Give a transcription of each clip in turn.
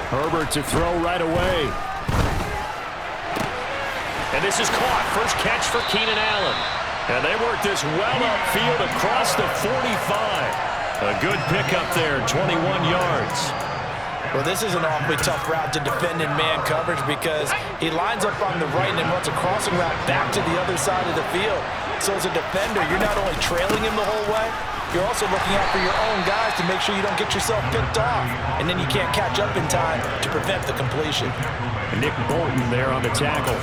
Herbert to throw right away. And this is caught. First catch for Keenan Allen. And they work this well upfield across the 45. A good pickup there, 21 yards. Well, this is an awfully tough route to defend in man coverage because he lines up on the right and then runs a crossing route back to the other side of the field. So as a defender, you're not only trailing him the whole way, you're also looking out for your own guys to make sure you don't get yourself picked off. And then you can't catch up in time to prevent the completion. Nick Bolton there on the tackle.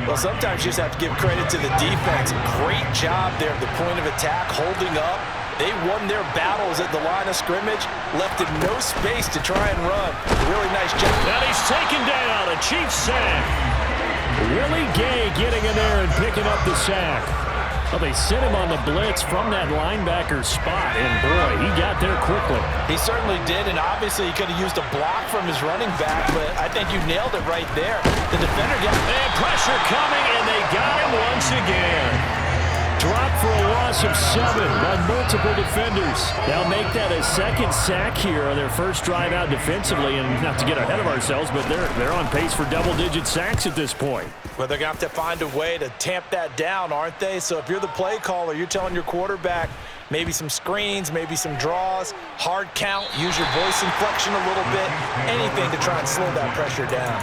Well, sometimes you just have to give credit to the defense. Great job there at the point of attack, holding up. They won their battles at the line of scrimmage, left in no space to try and run. Really nice job. And he's taken down, a Chiefs sack. Willie Gay getting in there and picking up the sack. Well, they sent him on the blitz from that linebacker spot, and boy, he got there quickly. He certainly did, and obviously he could have used a block from his running back, but I think you nailed it right there. The defender got... And pressure coming, and they got him once again. Dropped for a loss of 7 by multiple defenders. They'll make that a second sack here on their first drive out defensively, and not to get ahead of ourselves, but they're on pace for double-digit sacks at this point. Well, they're going to have to find a way to tamp that down, aren't they? So if you're the play caller, you're telling your quarterback maybe some screens, maybe some draws, hard count, use your voice inflection a little bit, anything to try and slow that pressure down.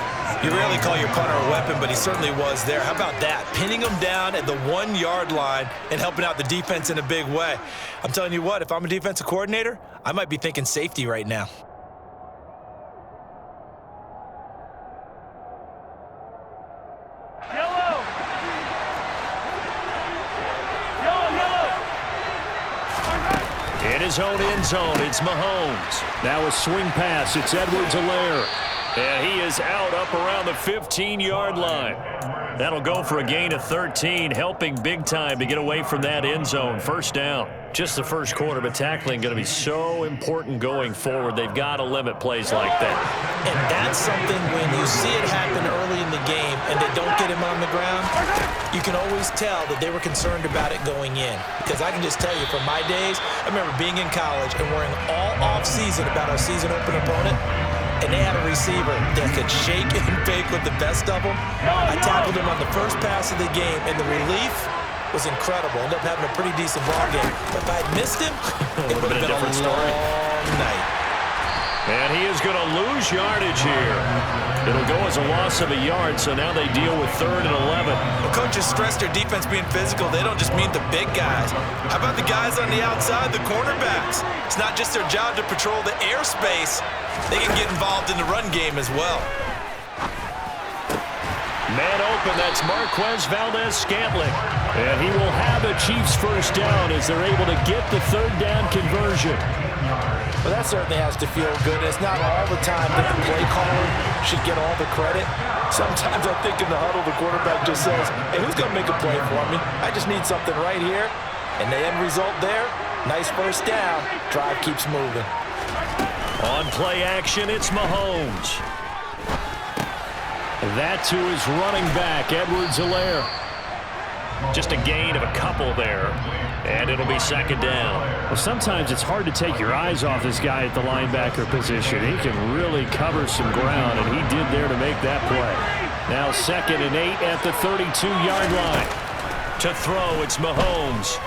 You rarely call your punter a weapon, but he certainly was there. How about that? Pinning him down at the 1-yard line and helping out the defense in a big way. I'm telling you what, if I'm a defensive coordinator, I might be thinking safety right now. In his own end zone, it's Mahomes. Now a swing pass, it's Edwards-Helaire. And he is out up around the 15-yard line. That'll go for a gain of 13, helping big time to get away from that end zone. First down. Just the first quarter, but tackling going to be so important going forward. They've got to limit plays like that. And that's something when you see it happen early in the game and they don't get him on the ground, you can always tell that they were concerned about it going in. Because I can just tell you from my days, I remember being in college and worrying all off-season about our season open opponent. And they had a receiver that could shake and bake with the best of them. I tackled him on the first pass of the game, and the relief was incredible. Ended up having a pretty decent ball game. But if I had missed him, it would have been a different story. Night. And he is going to lose yardage here. It'll go as a loss of a yard, so now they deal with 3rd and 11. Well, coaches stress their defense being physical. They don't just mean the big guys. How about the guys on the outside, the cornerbacks? It's not just their job to patrol the airspace. They can get involved in the run game as well. Man open, that's Marquez Valdez-Scantling. And he will have a Chiefs first down as they're able to get the 3rd down conversion. Well, that certainly has to feel good. It's not all the time that the play caller should get all the credit. Sometimes I think in the huddle, the quarterback just says, hey, who's going to make a play for me? I just need something right here. And the end result there, nice first down. Drive keeps moving. On play action, it's Mahomes. That to his running back, Edwards-Helaire. Just a gain of a couple there, and it'll be 2nd down. Well, sometimes it's hard to take your eyes off this guy at the linebacker position. He can really cover some ground, and he did there to make that play. Now 2nd and 8 at the 32-yard line. To throw, it's Mahomes.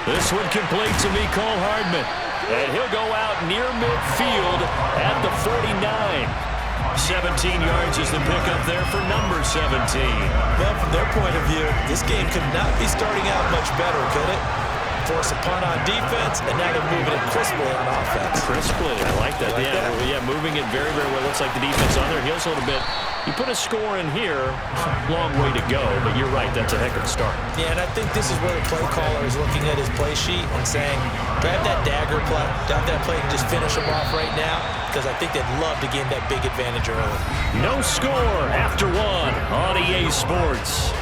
This one complete to Mecole Hardman. And he'll go out near midfield at the 49. 17 yards is the pickup there for number 17. Well, from their point of view, this game could not be starting out much better, could it? Force a punt on defense, and now they're moving it crisply on offense. Crisply, I like that. Yeah, moving it very, very well. Looks like the defense on their heels a little bit. You put a score in here, long way to go, but you're right, that's a heck of a start. Yeah, and I think this is where the play caller is looking at his play sheet and saying, grab that dagger play, grab that play and just finish him off right now, because I think they'd love to gain that big advantage early. No score after 1 on EA Sports.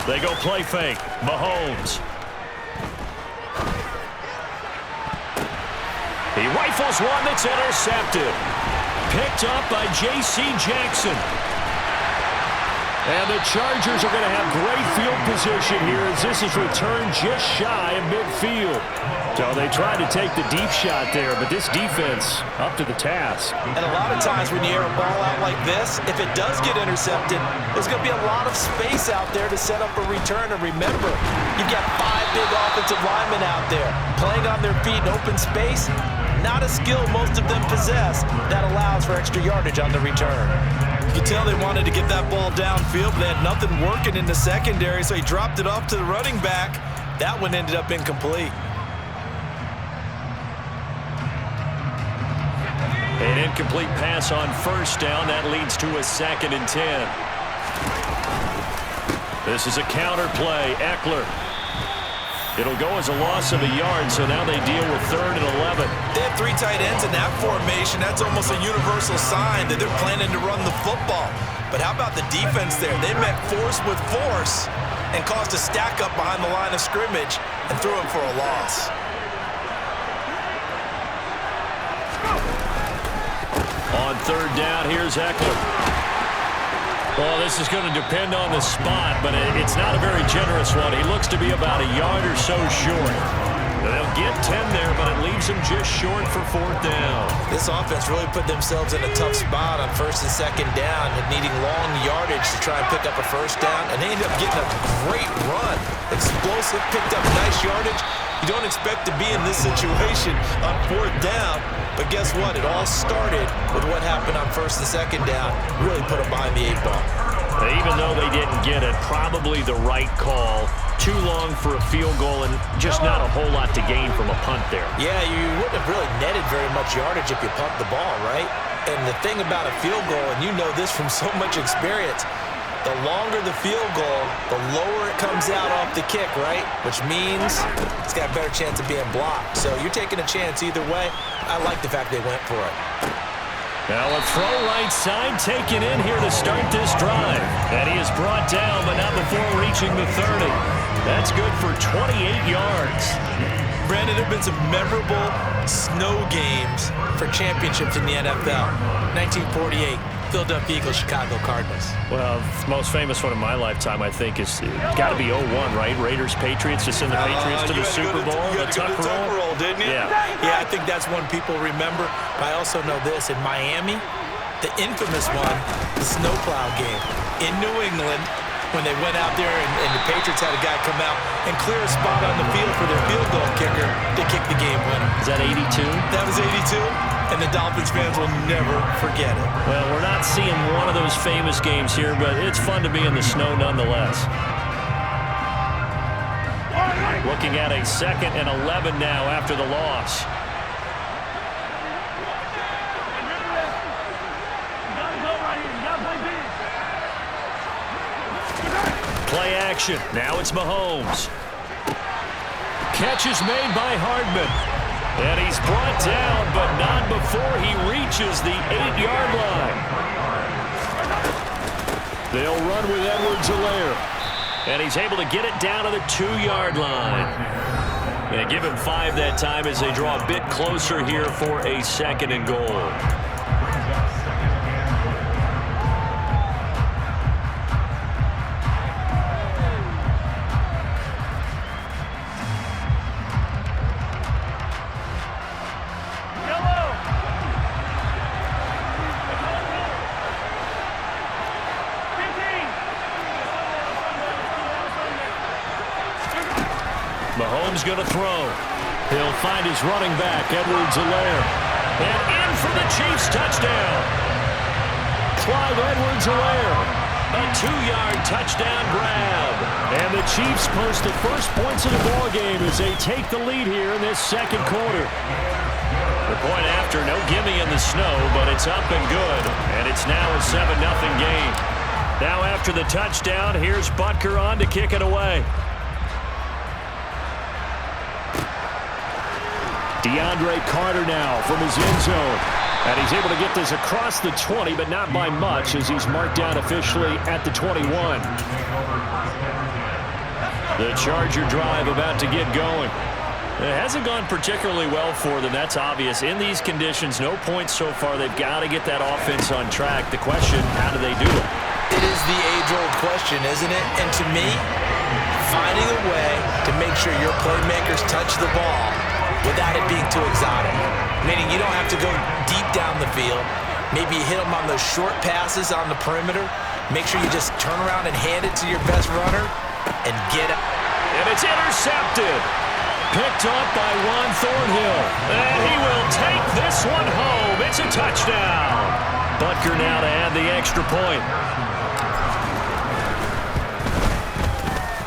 They go play fake. Mahomes. He rifles one that's intercepted. Picked up by J.C. Jackson. And the Chargers are going to have great field position here as this is returned just shy of midfield. So they tried to take the deep shot there, but this defense up to the task. And a lot of times when you air a ball out like this, if it does get intercepted, there's going to be a lot of space out there to set up a return. And remember, you've got 5 big offensive linemen out there playing on their feet in open space. Not a skill most of them possess that allows for extra yardage on the return. You can tell they wanted to get that ball downfield, but they had nothing working in the secondary, so he dropped it off to the running back. That one ended up incomplete. An incomplete pass on first down. That leads to a 2nd and 10. This is a counter play. Eckler. It'll go as a loss of a yard, so now they deal with 3rd and 11. They have 3 tight ends in that formation. That's almost a universal sign that they're planning to run the football. But how about the defense there? They met force with force and caused a stack up behind the line of scrimmage and threw him for a loss. On 3rd down, here's Eckler. Well, this is going to depend on the spot, but it's not a very generous one. He looks to be about a yard or so short. They'll get 10 there, but it leaves them just short for 4th down. This offense really put themselves in a tough spot on 1st and 2nd down, needing long yardage to try and pick up a 1st down, and they ended up getting a great run. Explosive, picked up nice yardage. You don't expect to be in this situation on 4th down, but guess what? It all started with what happened on 1st and 2nd down. Really put them behind the 8 ball. Even though they didn't get it, probably the right call. Too long for a field goal and just not a whole lot to gain from a punt there. Yeah, you wouldn't have really netted very much yardage if you pumped the ball, right? And the thing about a field goal, and you know this from so much experience, the longer the field goal, the lower it comes out off the kick, right? Which means it's got a better chance of being blocked. So you're taking a chance either way. I like the fact they went for it. Now a throw right side taken in here to start this drive. And he is brought down, but not before reaching the 30. That's good for 28 yards. Brandon, there have been some memorable snow games for championships in the NFL. 1948. Philadelphia Eagles, Chicago Cardinals. Well, the most famous one in my lifetime, I think, is got to be 01, right? Raiders, Patriots, to send the Patriots to the Super Bowl. You had to go to the Tucker roll, didn't you? Yeah. Yeah, I think that's one people remember. But I also know this. In Miami, the infamous one, the snowplow game. In New England, when they went out there and the Patriots had a guy come out and clear a spot on the field for their field goal kicker to kick the game winner. Is that 82? That was 82. And the Dolphins fans will never forget it. Well, we're not seeing one of those famous games here, but it's fun to be in the snow nonetheless. Looking at a 2nd and 11 now after the loss. Play action. Now it's Mahomes. Catch is made by Hardman. And he's brought down, but not before he reaches the 8-yard line. They'll run with Edwards-Helaire. And he's able to get it down to the 2-yard line. They give him 5 that time as they draw a bit closer here for a 2nd and goal. Mahomes going to throw. He'll find his running back, Edwards-Helaire. And in for the Chiefs touchdown. Clyde Edwards-Helaire. A 2-yard touchdown grab. And the Chiefs post the first points of the ballgame as they take the lead here in this 2nd quarter. The point after, no gimme in the snow, but it's up and good. And it's now a 7-0 game. Now after the touchdown, here's Butker on to kick it away. DeAndre Carter now from his end zone. And he's able to get this across the 20, but not by much as he's marked down officially at the 21. The Charger drive about to get going. It hasn't gone particularly well for them. That's obvious. In these conditions, no points so far. They've got to get that offense on track. The question, how do they do it? It is the age-old question, isn't it? And to me, finding a way to make sure your playmakers touch the ball without it being too exotic. Meaning you don't have to go deep down the field. Maybe you hit them on those short passes on the perimeter. Make sure you just turn around and hand it to your best runner and get it. And it's intercepted. Picked up by Juan Thornhill. And he will take this one home. It's a touchdown. Butker now to add the extra point.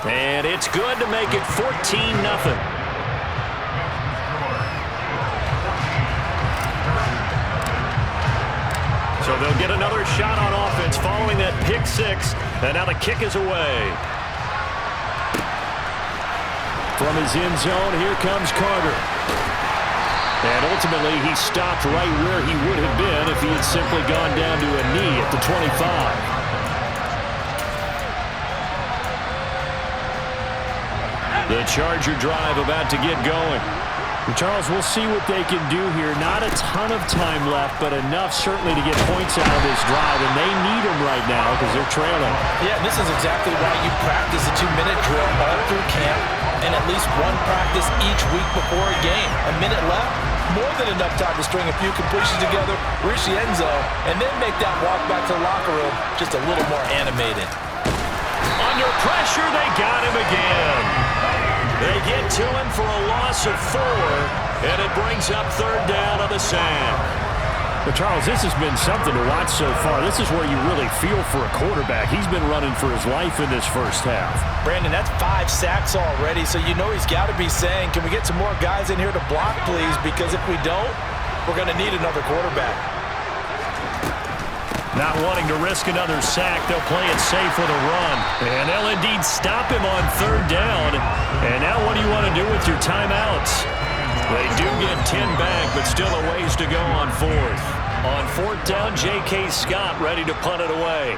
And it's good to make it 14-0. So they'll get another shot on offense following that pick six. And now the kick is away. From his end zone, here comes Carter. And ultimately, he stopped right where he would have been if he had simply gone down to a knee at the 25. The Charger drive about to get going. Charles, we'll see what they can do here. Not a ton of time left, but enough certainly to get points out of this drive, and they need them right now because they're trailing. Yeah, this is exactly why you practice a 2-minute drill all through camp and at least one practice each week before a game. A minute left, more than enough time to string a few completions together, reach the end zone, and then make that walk back to the locker room just a little more animated. Under pressure, they got him again. They get to him for a loss of 4, and it brings up third down on the sack. But Charles, this has been something to watch so far. This is where you really feel for a quarterback. He's been running for his life in this first half. Brandon, that's 5 sacks already, so you know he's got to be saying, can we get some more guys in here to block, please? Because if we don't, we're going to need another quarterback. Not wanting to risk another sack, they'll play it safe with a run. And they'll indeed stop him on third down. And now what do you want to do with your timeouts? They do get 10 back, but still a ways to go on fourth. On fourth down, J.K. Scott ready to punt it away.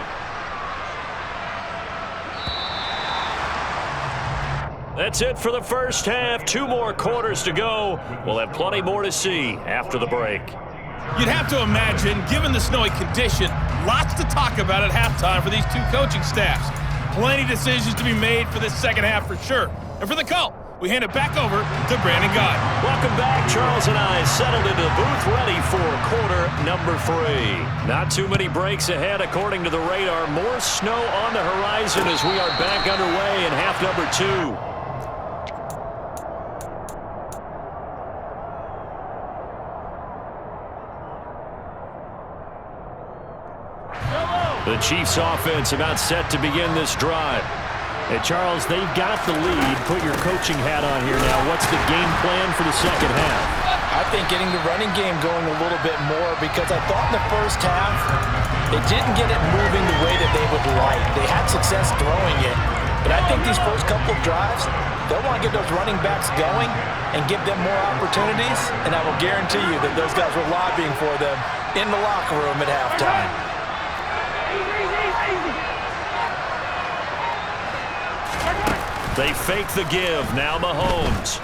That's it for the first half. 2 more quarters to go. We'll have plenty more to see after the break. You'd have to imagine, given the snowy condition, lots to talk about at halftime for these two coaching staffs. Plenty of decisions to be made for this second half for sure. And for the call, we hand it back over to Brandon Guy. Welcome back. Charles and I settled into the booth ready for quarter number 3. Not too many breaks ahead according to the radar. More snow on the horizon as we are back underway in half number 2. The Chiefs offense about set to begin this drive. And Charles, they've got the lead. Put your coaching hat on here now. What's the game plan for the second half? I think getting the running game going a little bit more because I thought in the first half they didn't get it moving the way that they would like. They had success throwing it. But I think these first couple of drives, they'll want to get those running backs going and give them more opportunities. And I will guarantee you that those guys were lobbying for them in the locker room at halftime. They fake the give. Now Mahomes.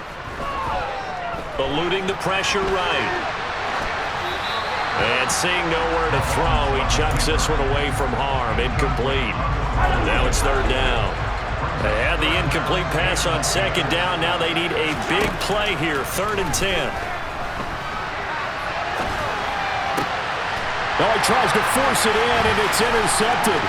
Eluding the pressure right. And seeing nowhere to throw, he chucks this one away from harm. Incomplete. Now it's third down. They had the incomplete pass on second down. Now they need a big play here. 3rd and 10. Oh, he tries to force it in, and it's intercepted.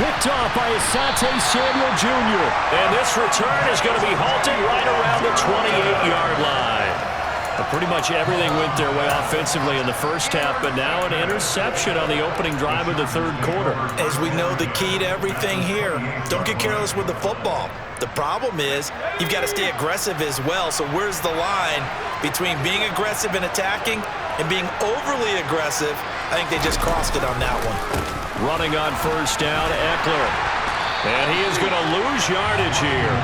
Picked off by Asante Samuel Jr. And this return is going to be halted right around the 28-yard line. Pretty much everything went their way offensively in the first half, but now an interception on the opening drive of the third quarter. As we know, the key to everything here, don't get careless with the football. The problem is you've got to stay aggressive as well. So where's the line between being aggressive and attacking and being overly aggressive? I think they just crossed it on that one. Running on first down, Eckler. And he is going to lose yardage here.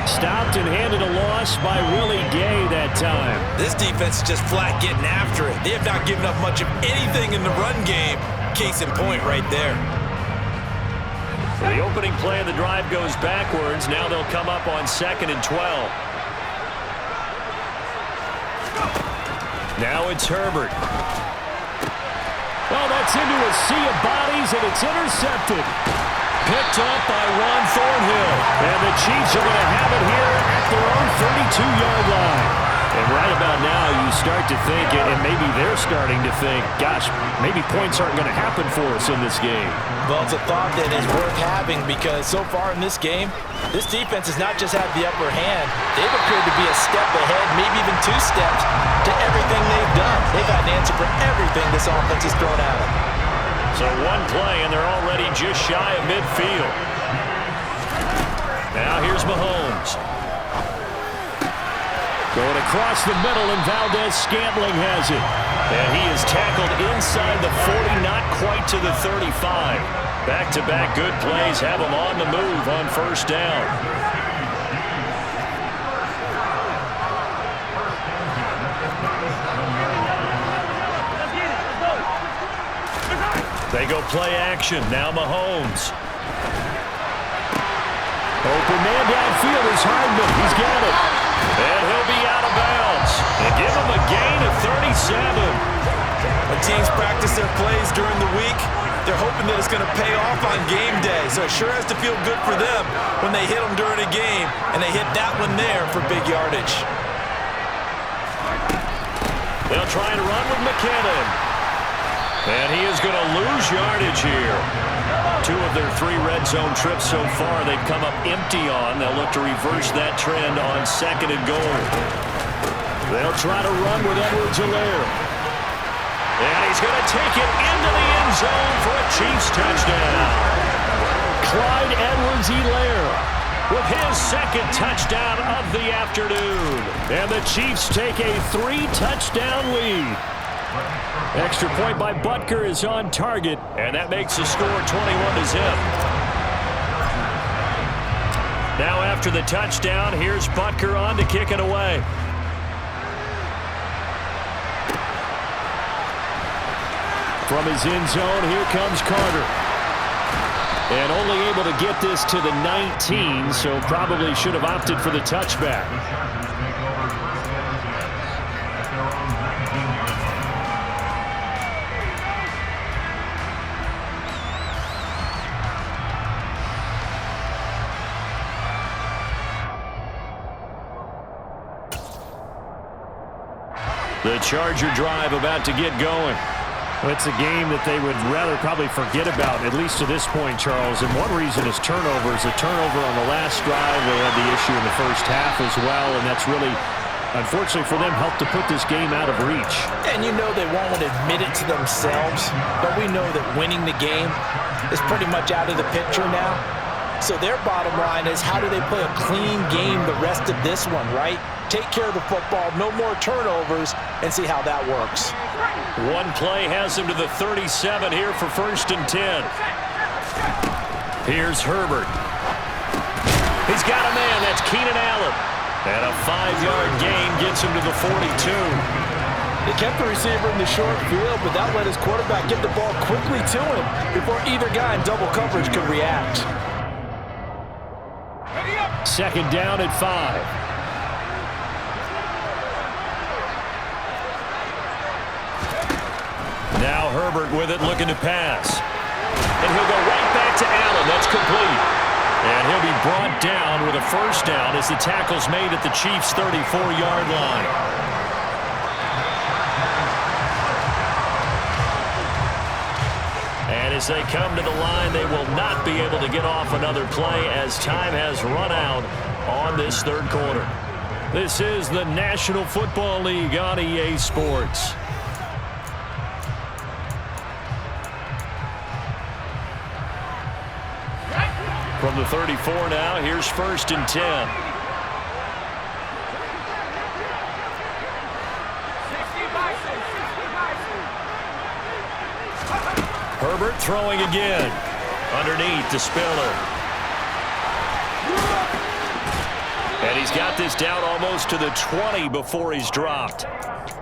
Stopped and handed a loss by Willie Gay that time. This defense is just flat getting after it. They have not given up much of anything in the run game. Case in point right there. The opening play of the drive goes backwards. Now they'll come up on 2nd and 12. Now it's Herbert. Well, that's into a sea of bodies, and it's intercepted. Picked up by Ron Thornhill. And the Chiefs are going to have it here at their own 32-yard line. And right about now, you start to think, and maybe they're starting to think, gosh, maybe points aren't going to happen for us in this game. Well, it's a thought that is worth having because so far in this game, this defense has not just had the upper hand. They've appeared to be a step ahead, maybe even 2 steps, to everything they've done. They've had an answer for everything this offense has thrown at them. So one play, and they're already just shy of midfield. Now here's Mahomes. Going across the middle, and Valdez-Scantling has it. And he is tackled inside the 40, not quite to the 35. Back-to-back good plays have him on the move on 1st down. They go play action. Now Mahomes. Open man downfield is Hardman. He's got it. And he'll be out of bounds. And give him a gain of 37. When teams practice their plays during the week, they're hoping that it's going to pay off on game day. So it sure has to feel good for them when they hit them during a game, and they hit that one there for big yardage. They'll try to run with McKinnon. And he is going to lose yardage here. 2 of their 3 red zone trips so far they've come up empty on. They'll look to reverse that trend on 2nd and goal. They'll try to run with Edwards-Helaire. And he's going to take it into the end zone for a Chiefs touchdown. Clyde Edwards-Helaire with his 2nd touchdown of the afternoon. And the Chiefs take a 3-touchdown lead. Extra point by Butker is on target. And that makes the score 21-0. Now after the touchdown, here's Butker on to kick it away. From his end zone, here comes Carter. And only able to get this to the 19, so probably should have opted for the touchback. The Charger drive about to get going. Well, it's a game that they would rather probably forget about, at least to this point, Charles. And one reason is turnovers. A turnover on the last drive. They had the issue in the first half as well, and that's really, unfortunately for them, helped to put this game out of reach. And you know they won't admit it to themselves, but we know that winning the game is pretty much out of the picture now. So their bottom line is, how do they play a clean game the rest of this one, right? Take care of the football, no more turnovers, and see how that works. One play has him to the 37 here for 1st and 10. Here's Herbert. He's got a man. That's Keenan Allen. And a 5-yard gain gets him to the 42. They kept the receiver in the short field, but that let his quarterback get the ball quickly to him before either guy in double coverage could react. 2nd down at 5. Now Herbert with it, looking to pass. And he'll go right back to Allen. That's complete. And he'll be brought down with a 1st down as the tackle's made at the Chiefs' 34-yard line. And as they come to the line, they will not be able to get off another play as time has run out on this 3rd quarter. This is the National Football League on EA Sports. From the 34 now, here's 1st and 10. Herbert throwing again. Underneath to Spiller. And he's got this down almost to the 20 before he's dropped.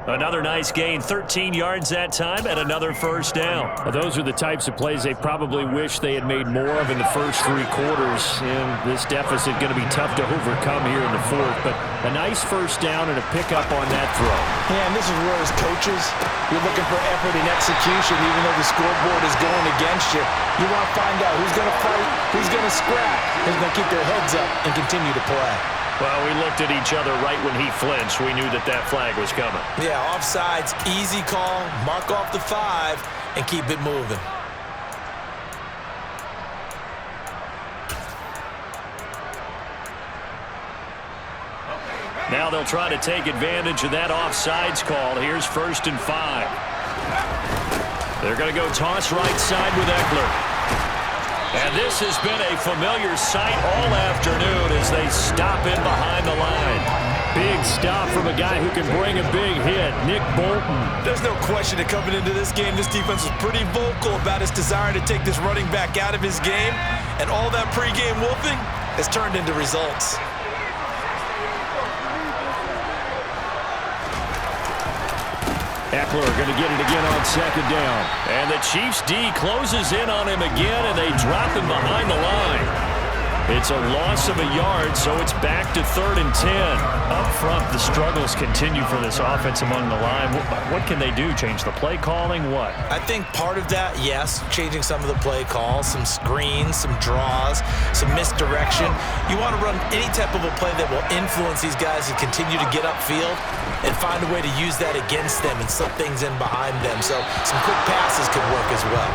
Another nice gain, 13 yards that time, and another first down. Well, those are the types of plays they probably wish they had made more of in the first 3 quarters. And this deficit going to be tough to overcome here in the 4th. But a nice first down and a pickup on that throw. Yeah, and this is where as coaches, you're looking for effort and execution, even though the scoreboard is going against you. You want to find out who's going to fight, who's going to scrap, who's going to keep their heads up and continue to play. Well, we looked at each other right when he flinched. We knew that that flag was coming. Yeah, offsides, easy call, mark off the 5, and keep it moving. Now they'll try to take advantage of that offsides call. Here's 1st and 5. They're going to go toss right side with Eckler. And this has been a familiar sight all afternoon as they stop in behind the line. Big stop from a guy who can bring a big hit, Nick Bolton. There's no question that coming into this game, this defense was pretty vocal about his desire to take this running back out of his game. And all that pregame wolfing has turned into results. Eckler going to get it again on 2nd down. And the Chiefs D closes in on him again, and they drop him behind the line. It's a loss of a yard, so it's back to 3rd and 10. Up front, the struggles continue for this offense among the line. What can they do? Change the play calling? What? I think part of that, yes, changing some of the play calls, some screens, some draws, some misdirection. You want to run any type of a play that will influence these guys to continue to get upfield and find a way to use that against them and slip things in behind them. So some quick passes could work as well.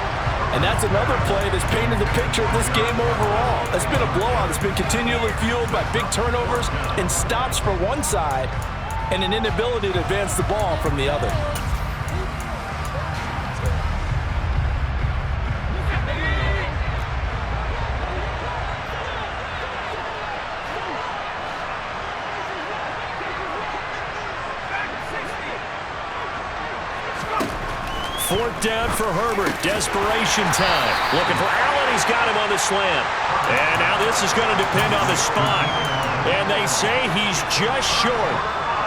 And that's another play that's painted the picture of this game overall. It's been a blowout. It's been continually fueled by big turnovers and stops for one side and an inability to advance the ball from the other. Fourth down for Herbert. Desperation time. Looking for Allen. He's got him on the slant. And now this is going to depend on the spot. And they say he's just short.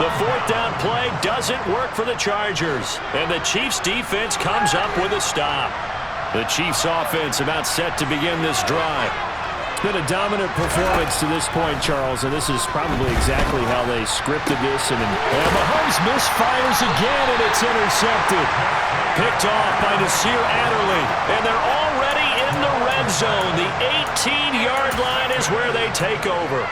The 4th down play doesn't work for the Chargers. And the Chiefs defense comes up with a stop. The Chiefs offense about set to begin this drive. It's been a dominant performance to this point, Charles, and this is probably exactly how they scripted this. And Mahomes misfires again, and it's intercepted. Picked off by Nasir Adderley, and they're already in the red zone. The 18-yard line is where they take over.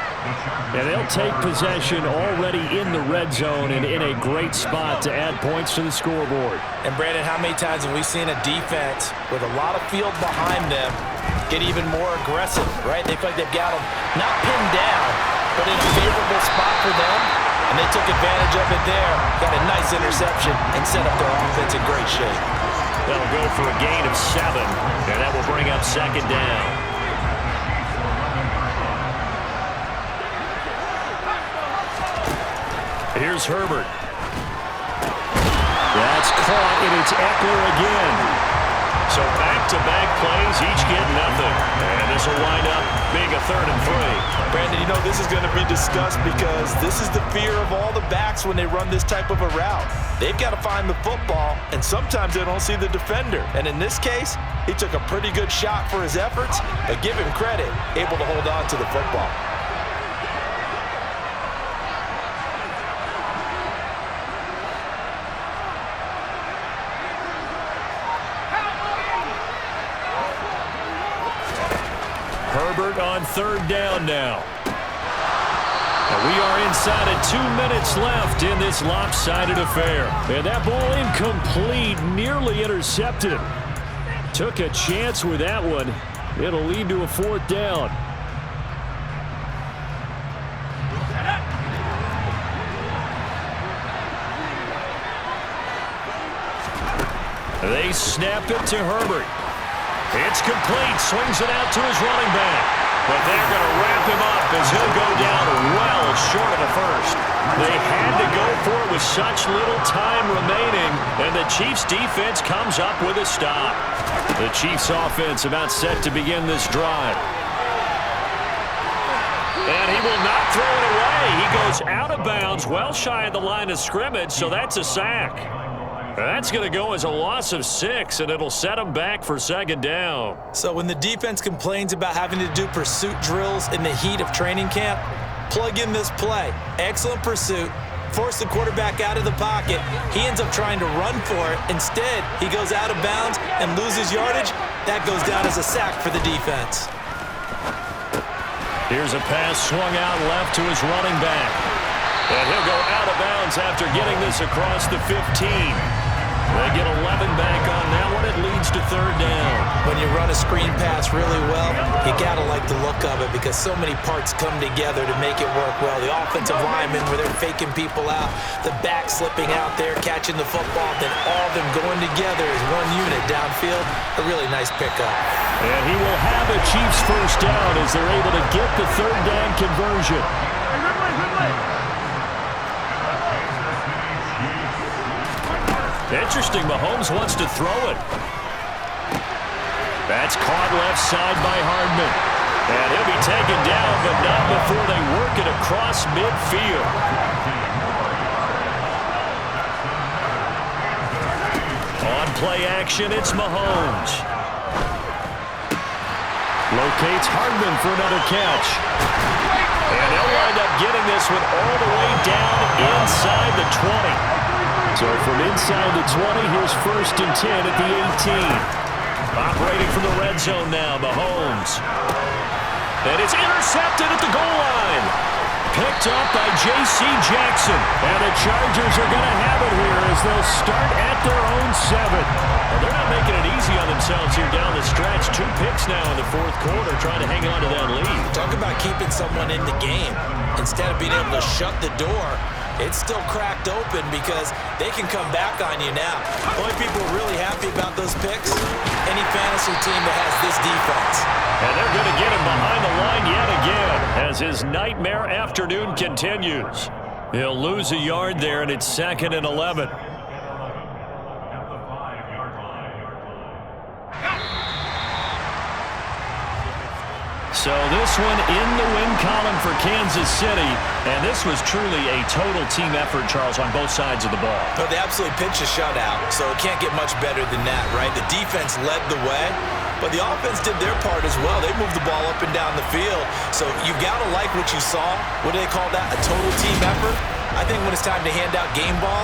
And they'll take possession already in the red zone and in a great spot to add points to the scoreboard. And, Brandon, how many times have we seen a defense with a lot of field behind them get even more aggressive, right? They feel like they've got them not pinned down, but in a favorable spot for them, and they took advantage of it there, got a nice interception, and set up their offense in great shape. That'll go for a gain of 7, and that will bring up 2nd down. Here's Herbert. That's caught, and it's Eckler again. So back-to-back plays, each get nothing. And this will wind up being a 3rd and 3. Brandon, you know this is going to be discussed because this is the fear of all the backs when they run this type of a route. They've got to find the football, and sometimes they don't see the defender. And in this case, he took a pretty good shot for his efforts, but give him credit, able to hold on to the football. Herbert on 3rd down now. And we are inside of 2 minutes left in this lopsided affair. And that ball incomplete, nearly intercepted. Took a chance with that one. It'll lead to a 4th down. They snap it to Herbert. It's complete. Swings it out to his running back. But they're going to wrap him up as he'll go down well short of the first. They had to go for it with such little time remaining, and the Chiefs defense comes up with a stop. The Chiefs offense about set to begin this drive. And he will not throw it away. He goes out of bounds, well shy of the line of scrimmage, so that's a sack. That's going to go as a loss of 6, and it'll set him back for second down. So when the defense complains about having to do pursuit drills in the heat of training camp, plug in this play. Excellent pursuit. Force the quarterback out of the pocket. He ends up trying to run for it. Instead, he goes out of bounds and loses yardage. That goes down as a sack for the defense. Here's a pass swung out left to his running back. And he'll go out of bounds after getting this across the 15. They get 11 back on that one. It leads to third down. When you run a screen pass really well, you got to like the look of it because so many parts come together to make it work well. The offensive linemen where they're faking people out, the back slipping out there, catching the football, then all of them going together as one unit downfield. A really nice pickup. And he will have a Chiefs first down as they're able to get the third down conversion. Interesting, Mahomes wants to throw it. That's caught left side by Hardman. And he'll be taken down, but not before they work it across midfield. On play action, it's Mahomes. Locates Hardman for another catch. And they'll wind up getting this one all the way down inside the 20. So from inside the 20, here's 1st and 10 at the 18. Operating from the red zone now, Mahomes. And it's intercepted at the goal line. Picked up by J.C. Jackson. And the Chargers are going to have it here as they'll start at their own 7. Well, they're not making it easy on themselves here down the stretch. 2 picks now in the 4th quarter trying to hang on to that lead. Talk about keeping someone in the game. Instead of being able to shut the door, it's still cracked open because they can come back on you now. Only people really happy about those picks, any fantasy team that has this defense. And they're going to get him behind the line yet again as his nightmare afternoon continues. He'll lose a yard there, and it's 2nd and 11. So this one in the win column for Kansas City, and this was truly a total team effort, Charles, on both sides of the ball. But they absolutely pitched a shutout, so it can't get much better than that, right? The defense led the way, but the offense did their part as well. They moved the ball up and down the field, so you've got to like what you saw. What do they call that? A total team effort? I think when it's time to hand out game balls,